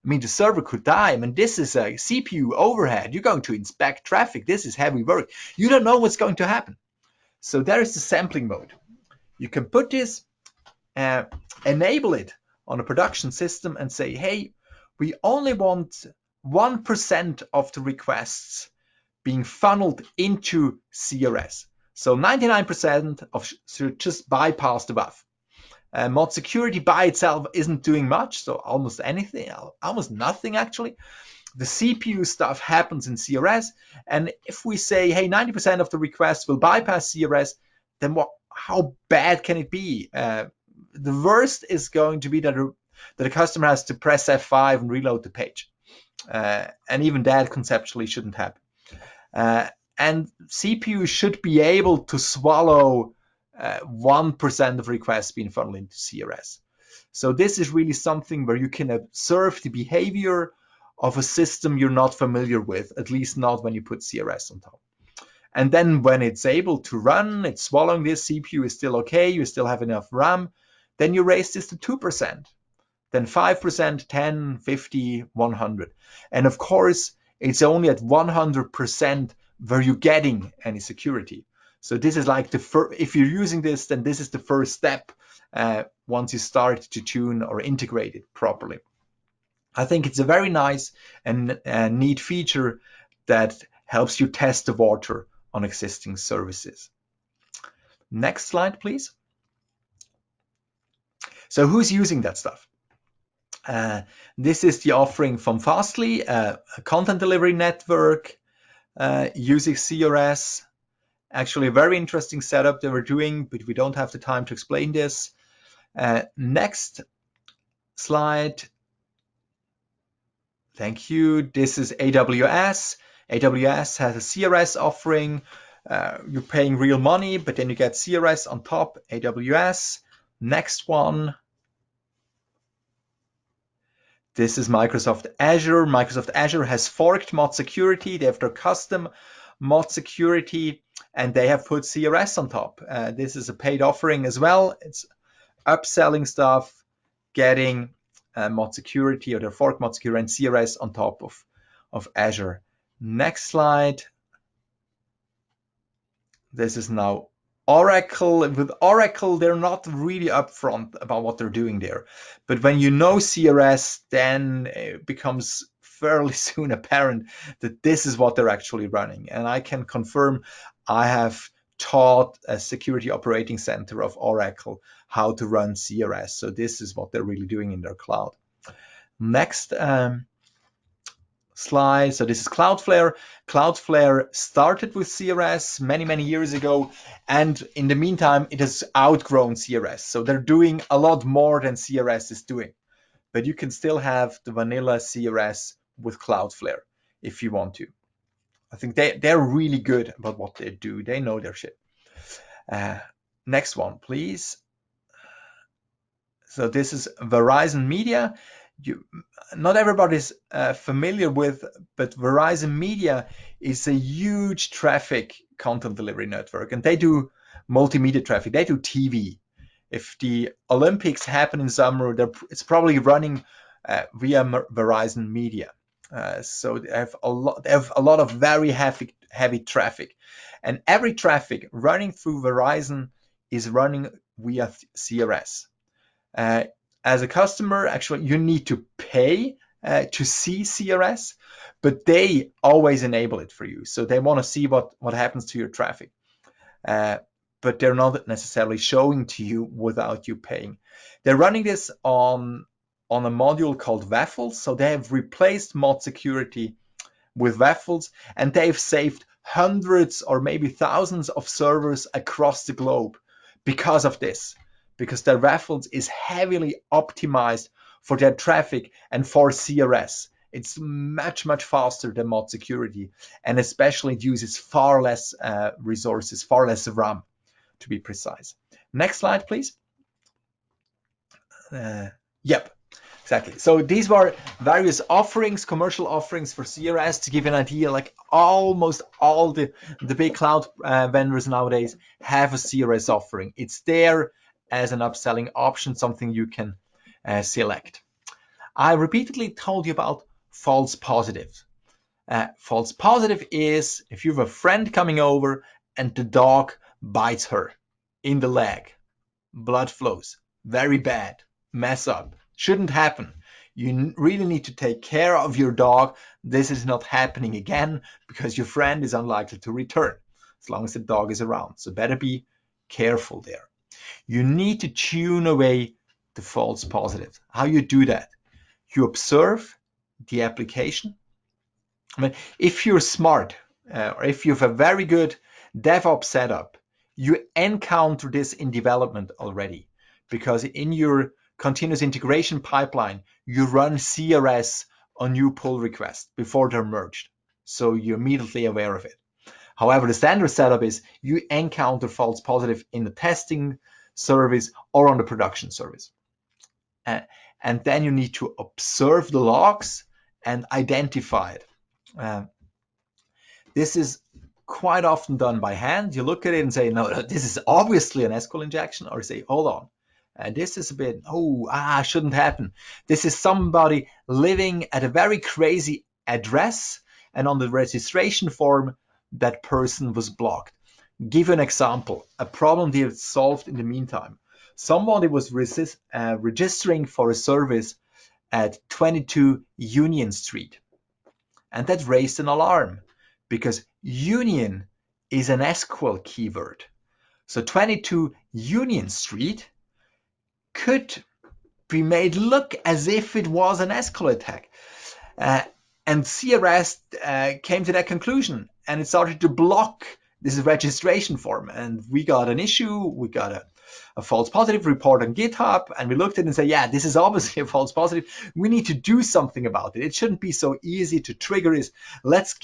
I mean, the server could die. I mean, this is a CPU overhead. You're going to inspect traffic. This is heavy work. You don't know what's going to happen. So there is the sampling mode. You can put this, enable it on a production system and say, hey, we only want 1% of the requests being funneled into CRS. So 99% should just bypass the above. ModSecurity by itself isn't doing much, so almost nothing actually. The CPU stuff happens in CRS, and if we say, hey, 90% of the requests will bypass CRS, then how bad can it be? The worst is going to be that a customer has to press F5 and reload the page. And even that conceptually shouldn't happen. And CPU should be able to swallow 1% of requests being funneled into CRS. So this is really something where you can observe the behavior of a system you're not familiar with, at least not when you put CRS on top. And then when it's able to run, it's swallowing this, CPU is still okay, you still have enough RAM, then you raise this to 2%, then 5%, 10, 50, 100. And of course, it's only at 100% where you're getting any security. So this is like if you're using this, then this is the first step once you start to tune or integrate it properly. I think it's a very nice and neat feature that helps you test the water on existing services. Next slide, please. So who's using that stuff? This is the offering from Fastly, a content delivery network using CRS. Actually, a very interesting setup they were doing, but we don't have the time to explain this. Next slide. Thank you. This is AWS. AWS has a CRS offering. You're paying real money, but then you get CRS on top, AWS. Next one. This is Microsoft Azure. Microsoft Azure has forked ModSecurity. They have their custom ModSecurity, and they have put CRS on top. This is a paid offering as well. It's upselling stuff, getting ModSecurity or their fork ModSecurity and CRS on top of Azure. Next slide. This is now Oracle. With Oracle, they're not really upfront about what they're doing there. But when you know CRS, then it becomes fairly soon apparent that this is what they're actually running. And I can confirm I have taught a security operating center of Oracle how to run CRS. So this is what they're really doing in their cloud. Next slide. So this is Cloudflare. Cloudflare started with CRS many years ago, and in the meantime it has outgrown CRS. So they're doing a lot more than CRS is doing, but you can still have the vanilla CRS with Cloudflare if you want to. I think they're really good about what they do. They know their shit. Next one, please. So this is Verizon Media. Not everybody's familiar with, but Verizon Media is a huge traffic content delivery network, and they do multimedia traffic. They do TV. If the Olympics happen in summer, it's probably running via Verizon Media. So they have a lot of very heavy traffic, and every traffic running through Verizon is running via CRS. As a customer, actually, you need to pay to see CRS, but they always enable it for you. So they want to see what happens to your traffic, but they're not necessarily showing to you without you paying. They're running this on a module called Waffles. So they have replaced ModSecurity with Waffles, and they've saved hundreds or maybe thousands of servers across the globe because of this, because their Waffles is heavily optimized for their traffic and for CRS. It's much faster than ModSecurity, and especially it uses far less resources, far less RAM, to be precise. Next slide, please. Yep, exactly. So these were various offerings, commercial offerings for CRS, to give you an idea. Like almost all the big cloud vendors nowadays have a CRS offering. It's there as an upselling option, something you can select. I repeatedly told you about false positives. False positive is if you have a friend coming over and the dog bites her in the leg, blood flows, very bad, mess up, shouldn't happen. You really need to take care of your dog. This is not happening again because your friend is unlikely to return as long as the dog is around. So better be careful there. You need to tune away the false positives. How you do that? You observe the application. I mean, if you're smart or if you have a very good DevOps setup, you encounter this in development already, because in your continuous integration pipeline, you run CRS on new pull requests before they're merged. So you're immediately aware of it. However, the standard setup is you encounter false positive in the testing service or on the production service. And then you need to observe the logs and identify it. This is quite often done by hand. You look at it and say, no, this is obviously an SQL injection, or say, hold on, this is a bit, shouldn't happen. This is somebody living at a very crazy address, and on the registration form, that person was blocked. Give you an example, a problem they have solved in the meantime. Somebody was registering for a service at 22 Union Street, and that raised an alarm, because Union is an SQL keyword. So 22 Union Street could be made look as if it was an SQL attack. And CRS came to that conclusion, and it started to block this registration form. And we got an issue, we got a false positive report on GitHub, and we looked at it and said, yeah, this is obviously a false positive. We need to do something about it. It shouldn't be so easy to trigger this. Let's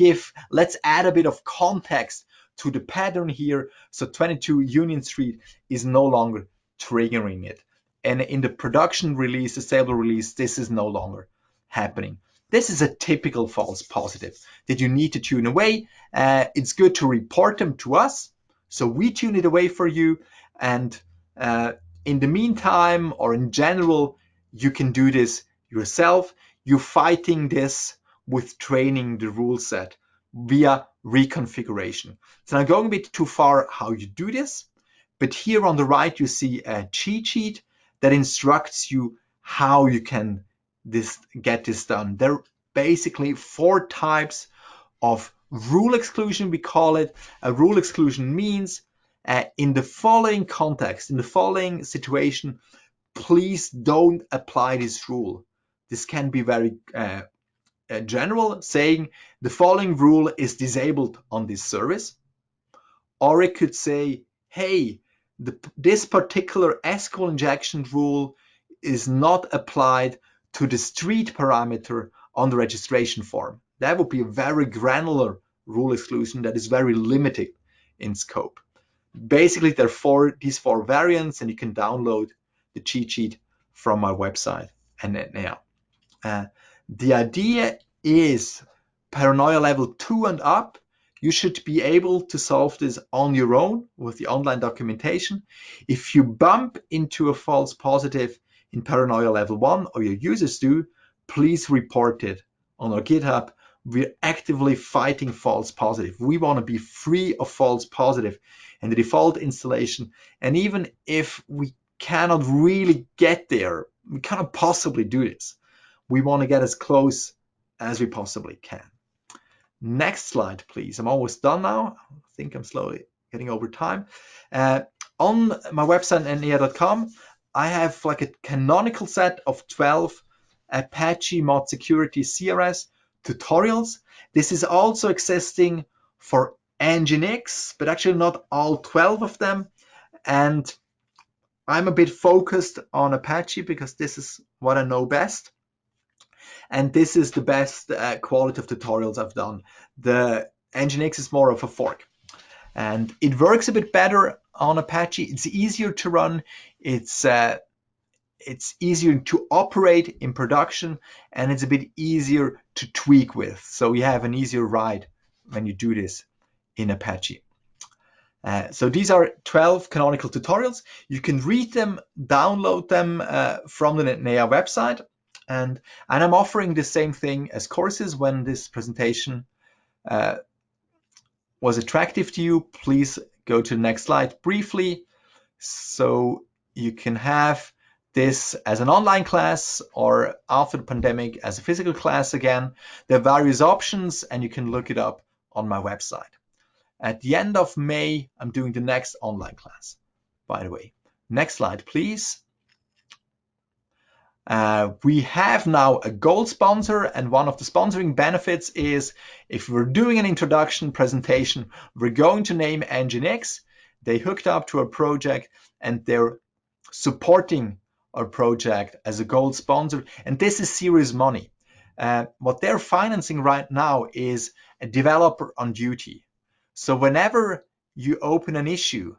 add a bit of context to the pattern here. So 22 Union Street is no longer triggering it. And in the production release, the stable release, this is no longer happening. This is a typical false positive that you need to tune away. It's good to report them to us, so we tune it away for you. And in the meantime, or in general, you can do this yourself. You're fighting this with training the rule set via reconfiguration. So I'm going a bit too far how you do this, but here on the right, you see a cheat sheet that instructs you how you can get this done. There are basically 4 types of rule exclusion, we call it. A rule exclusion means in the following context, in the following situation, please don't apply this rule. This can be very general, saying the following rule is disabled on this service. Or it could say, hey, this particular SQL injection rule is not applied to the street parameter on the registration form. That would be a very granular rule exclusion that is very limited in scope. Basically, there are these 4 variants, and you can download the cheat sheet from my website. And the idea is Paranoia level 2 and up. You should be able to solve this on your own with the online documentation. If you bump into a false positive in Paranoia level 1, or your users do, please report it on our GitHub. We're actively fighting false positive. We want to be free of false positive in the default installation. And even if we cannot really get there, we cannot possibly do this. We want to get as close as we possibly can. Next slide, please. I'm almost done now. I think I'm slowly getting over time. On my website, nea.com, I have like a canonical set of 12 Apache ModSecurity CRS tutorials. This is also existing for Nginx, but actually not all 12 of them. And I'm a bit focused on Apache because this is what I know best. And this is the best quality of tutorials I've done. The Nginx is more of a fork. And it works a bit better on Apache. It's easier to run. It's easier to operate in production, and it's a bit easier to tweak with. So you have an easier ride when you do this in Apache. So these are 12 canonical tutorials. You can read them, download them from the NEA website. And I'm offering the same thing as courses. When this presentation was attractive to you, please go to the next slide briefly. So you can have this as an online class, or after the pandemic as a physical class again. There are various options, and you can look it up on my website. At the end of May, I'm doing the next online class, by the way. Next slide, please. We have now a gold sponsor, and one of the sponsoring benefits is if we're doing an introduction presentation, we're going to name Nginx. They hooked up to our project and they're supporting our project as a gold sponsor, and this is serious money. What they're financing right now is a developer on duty. So whenever you open an issue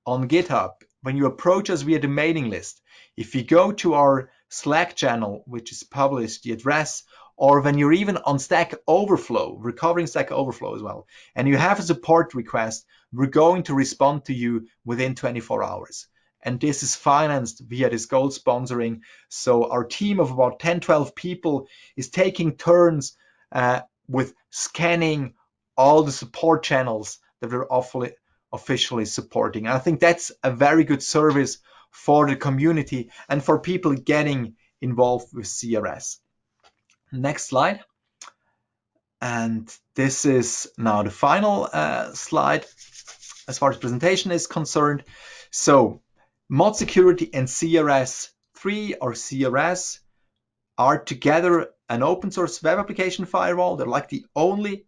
on GitHub, when you approach us via the mailing list, if you go to our Slack channel, which is published, the address, or when you're even on Stack Overflow, recovering Stack Overflow as well, and you have a support request, we're going to respond to you within 24 hours. And this is financed via this gold sponsoring. So our team of about 10, 12 people is taking turns with scanning all the support channels that we're officially supporting. And I think that's a very good service for the community and for people getting involved with CRS. Next slide. And this is now the final slide as far as presentation is concerned. So ModSecurity and CRS3 or CRS are together an open source web application firewall. They're like the only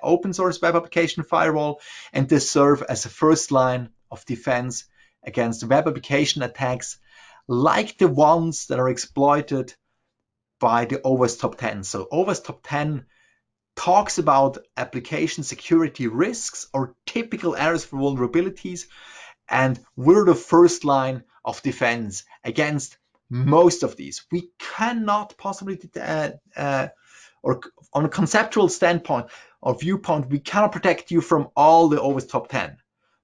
open source web application firewall, and they serve as a first line of defense against web application attacks like the ones that are exploited by the OWASP Top 10. So OWASP Top 10 talks about application security risks or typical areas for vulnerabilities, and we're the first line of defense against most of these. We cannot possibly, or on a conceptual standpoint or viewpoint, we cannot protect you from all the OWASP Top 10.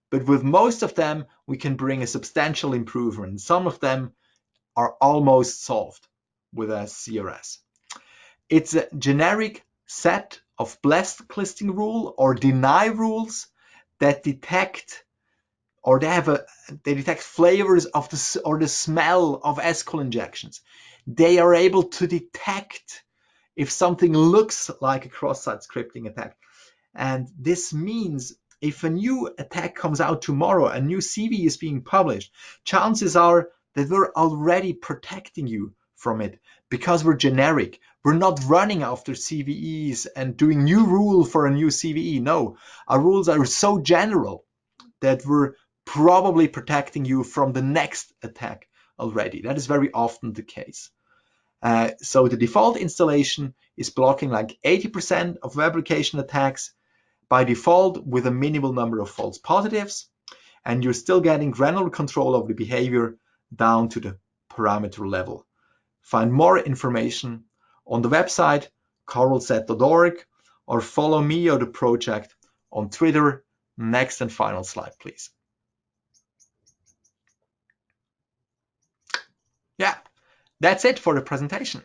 But with most of them, we can bring a substantial improvement. Some of them are almost solved with a CRS. It's a generic set of blacklisting rule or deny rules that detect, or they detect flavors of the smell of SQL injections. They are able to detect if something looks like a cross-site scripting attack. And this means if a new attack comes out tomorrow, a new CV is being published, chances are that we're already protecting you from it because we're generic. We're not running after CVEs and doing new rule for a new CVE. No, our rules are so general that we're probably protecting you from the next attack already. That is very often the case. So the default installation is blocking like 80% of web application attacks by default with a minimal number of false positives, and you're still getting granular control of the behavior down to the parameter level. Find more information on the website coralset.org or follow me or the project on Twitter. Next and final slide, please. Yeah, that's it for the presentation.